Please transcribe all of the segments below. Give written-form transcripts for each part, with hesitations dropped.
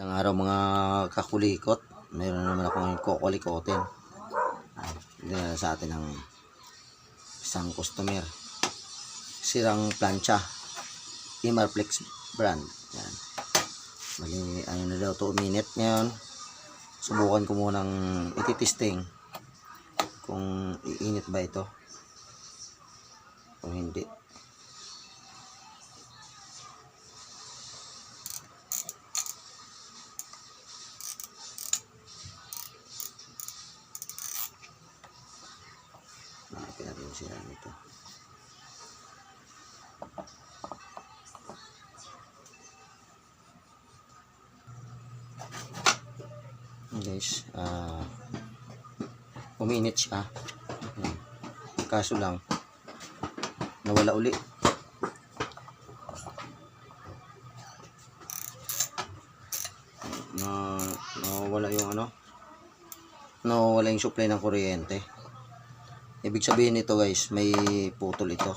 Ng araw mga kakulikot, mayroon naman akong kukulikotin. Dinala sa atin ng isang customer. Sirang plancha, Imarflex brand. Yan. Mali, ano na daw to, uminit ngayon. Subukan ko munang ititesting kung iinit ba ito o hindi. Nakapin natin yung sira nito. Guys, uminit siya. Kaso lang nawala uli. Nawala yung nawala yung supply ng kuryente. Ibig sabihin nito guys, may putol ito.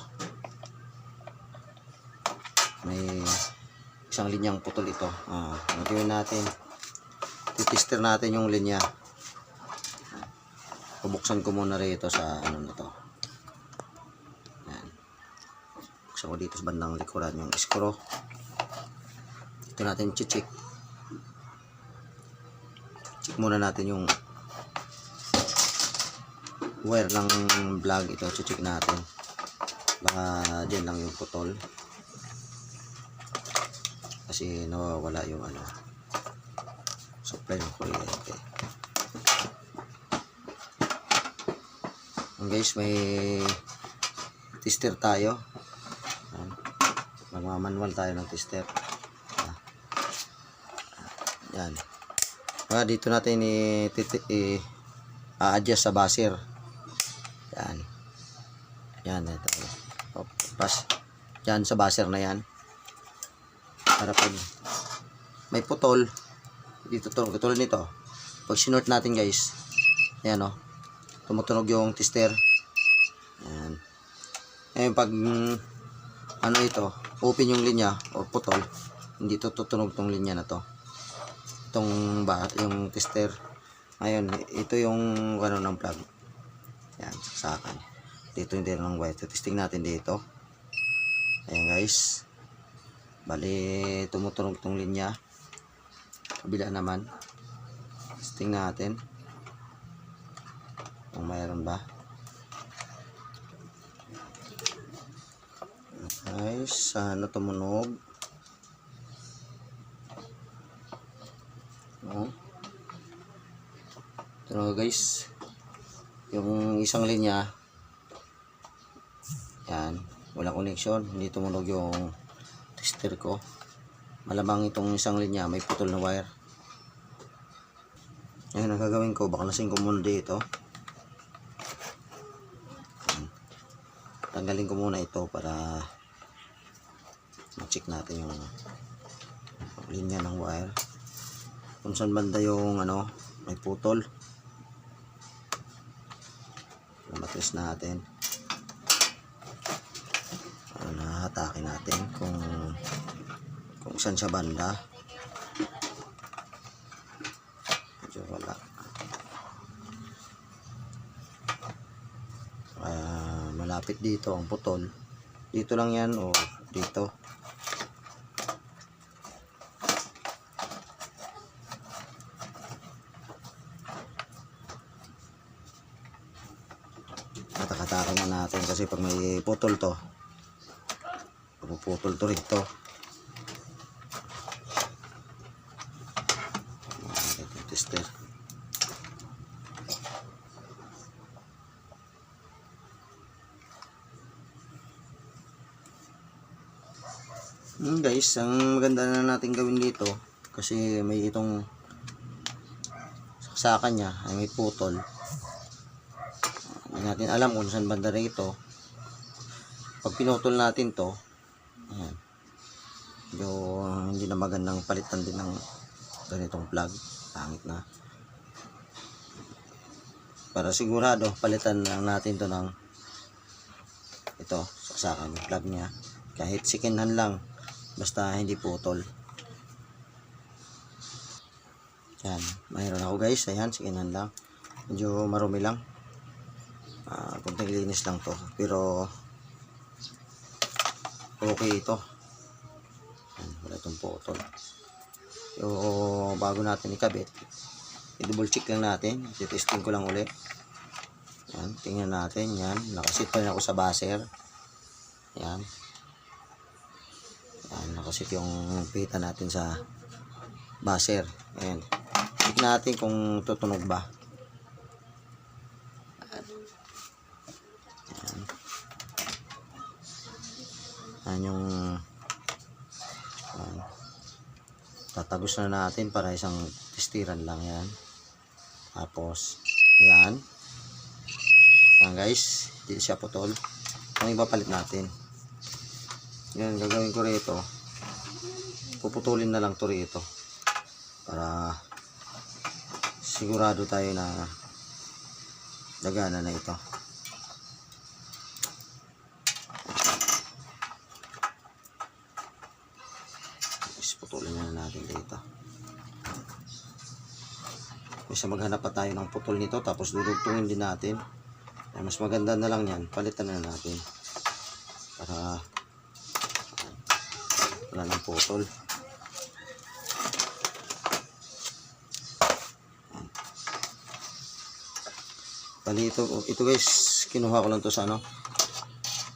May isang linyang putol ito. Gagawin natin, titester natin yung linya. Pabuksan ko muna rito sa na to. Yan. Buksan ko dito sa bandang likuran yung screw. Ito natin check. Check muna natin yung wire ng plug. Ito check natin. Baka dyan lang yung putol. Kasi nawawala yung supply ng kuryente. Guys, may tester tayo. Magmamanual tayo ng tester. Yan. Dito natin i-adjust sa buzzer. Yan. Yan. Ito. Pas. Yan sa buzzer na yan. Para pag may putol, dito to, katulad nito. Pag sinort natin guys, ayan tumutunog yung tester. Ayan. Ngayon pag ito, open yung linya o putol, hindi to tutunog tong linya na to. Itong yung tester. Ngayon, ito yung ng plug. Yan, saksakan. Dito hindi ng wire. Testing natin dito. Ayan guys. Bali, tumutunog tong linya. Kabila naman. Testing natin. Kung mayroon ba. Guys, sana tumunog. Ito guys. Yung isang linya. Yan. Walang connection. Hindi tumunog yung tester ko. Malamang itong isang linya may putol na wire. Ngayon ang gagawin ko, baka lasing ko muna dito. Tanggalin ko muna ito para ma-check natin yung linya ng wire. Kung saan banda yung may putol. Matis natin. Nahatakin natin kung saan siya banda. Medyo wala. Malapit dito ang putol. Dito lang yan o dito. Katakatakan na natin kasi pag may putol to, puputol to rito. Tester. Guys, ang maganda na natin gawin dito kasi may itong saksakan niya ay may putol. Hindi natin alam kung saan banda rito. Pag pinutol natin to, ayan, hindi na magandang palitan din ng ganitong plug. Pangit na. Para sigurado, palitan lang natin to ng ito, saksakan yung plug niya. Kahit second hand lang, basta hindi putol. Yan, mayroon ako guys. Ayan, sikinan lang. Medyo marumi lang. Kunting linis lang to. Pero okay ito. Yan, wala itong putol. So, bago natin ikabit, i-double check lang natin. I-testing ko lang ulit. Yan, tingnan natin. Yan, nakasit pa rin ako sa buzzer. Yan. Yan, nakasit yung pita natin sa buzzer. Ayan. Check natin kung tutunog ba. Ayan. Ayan yung ayan. Tatagos na natin para isang testiran lang yan. Tapos, ayan. Ayan guys. Hindi siya putol. Ang iba palit natin. Yan, gagawin ko rito. Puputulin na lang to rito. Para sigurado tayo na dagana na ito. Putulin na natin dito. Kasi maghanap pa tayo ng putol nito tapos dudugtungin din natin. Ay, mas maganda na lang yan. Palitan na natin. Para wala ng putol. Bali ito guys, kinuha ko lang to sa ano,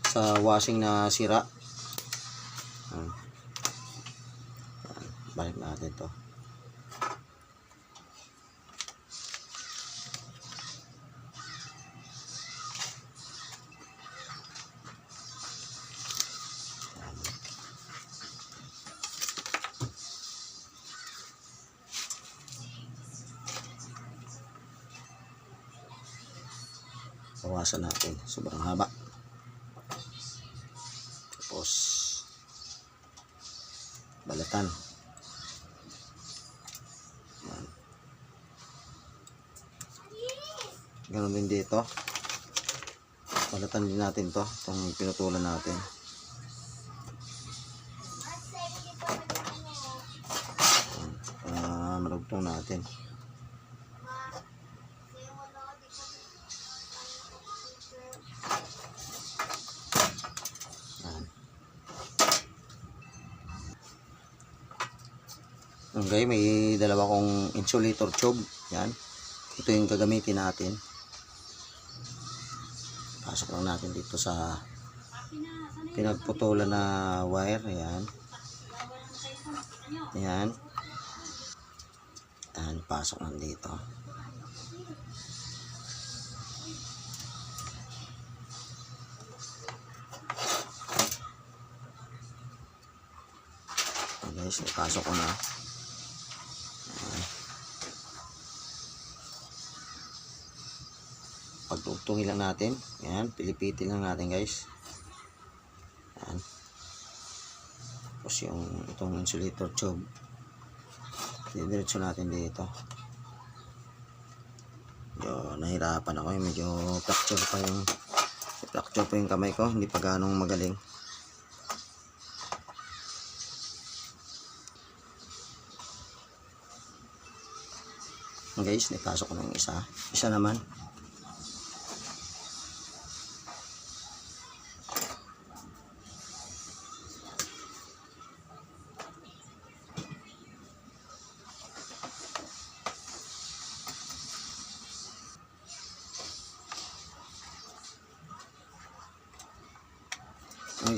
sa washing na sira. Balik natin to. Bawasan natin, sobrang haba. Tapos balatan. Ganun din dito. Balatan din natin to, itong pinutulan natin. Marugtong natin. Okay, may dalawa kong insulator tube. Yan. Ito yung gagamitin natin. Pasok lang natin dito sa pinagputulan na wire. Ayan. Ayan. Ayan, pasok lang dito. Okay guys, ipasok ko na. Pagtugtungin lang natin. Ayan, pilipitin lang natin guys. Ayan. Tapos yung itong insulator tube, didiretso natin dito. Medyo nahirapan ako, medyo fracture pa yung kamay ko, hindi pa ganong magaling. Guys, napasok ko na yung isa naman.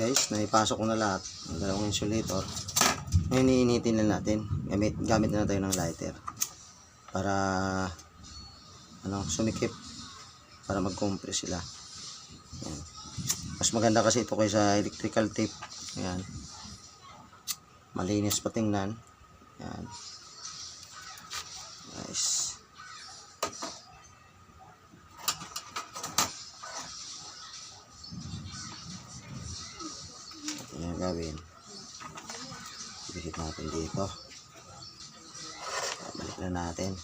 Guys, naipasok ko na lahat ng dalawang insulator. Ngayon iinitin lang natin. Gamit na tayo ng lighter para sumikip, para mag-compress sila. Ayan. Mas maganda kasi ito kaysa electrical tape. Ayan. Malinis patingnan. Ayan. Nice. Ayan gawin. Bigit natin dito. Balik na natin.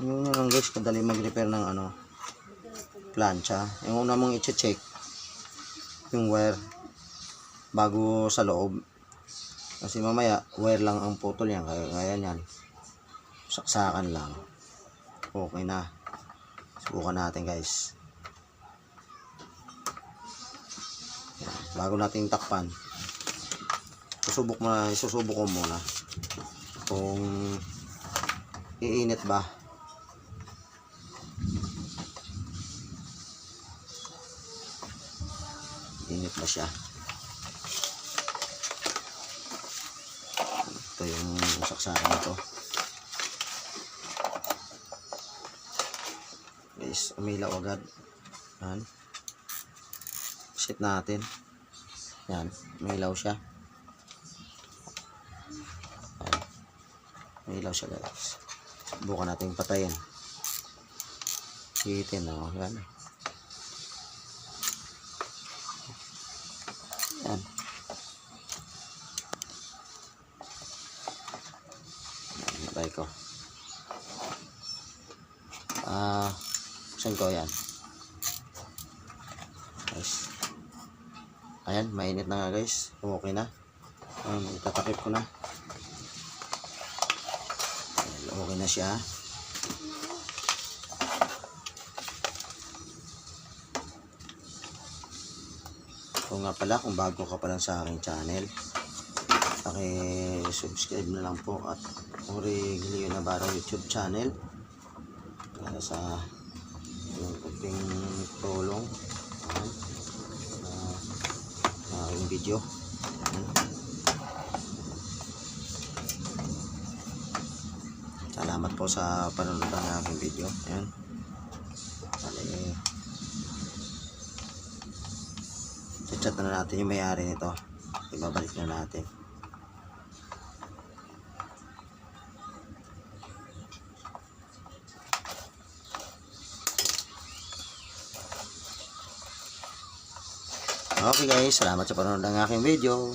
Yun lang guys, kadali mag-repair ng ano, plancha. Yung una mong i-check yung wire bago sa loob. Kasi mamaya, wire lang ang putol yan. Kaya yan. Saksakan lang. Okay na. Subukan natin guys. Yan. Bago natin takpan, isusubok ko muna kung iinit ba. Init ba siya? Ito yung saksakan nito. Guys, umilaw agad. Yan. Set natin. Yan, umilaw siya. Yan. Umilaw siya guys. Subukan natin patayin. Hihitin o. Yan. Yan. Hintay ko. Buksan ko yan. Guys. Ayan, mainit na nga guys. Okay na. Ayan, itatakip ko na. Ayan, okay na siya. Kung nga pala, kung bago ka pa lang sa aking channel, paki-subscribe na lang po at Uri Leo Navarro YouTube channel para sa yung kunting tulong sa aking video. Salamat po sa panonood ng aking video. Ayan. Chat na natin yung may-ari nito. Ibabalik na natin. Okay guys, salamat sa panonood ng aking video.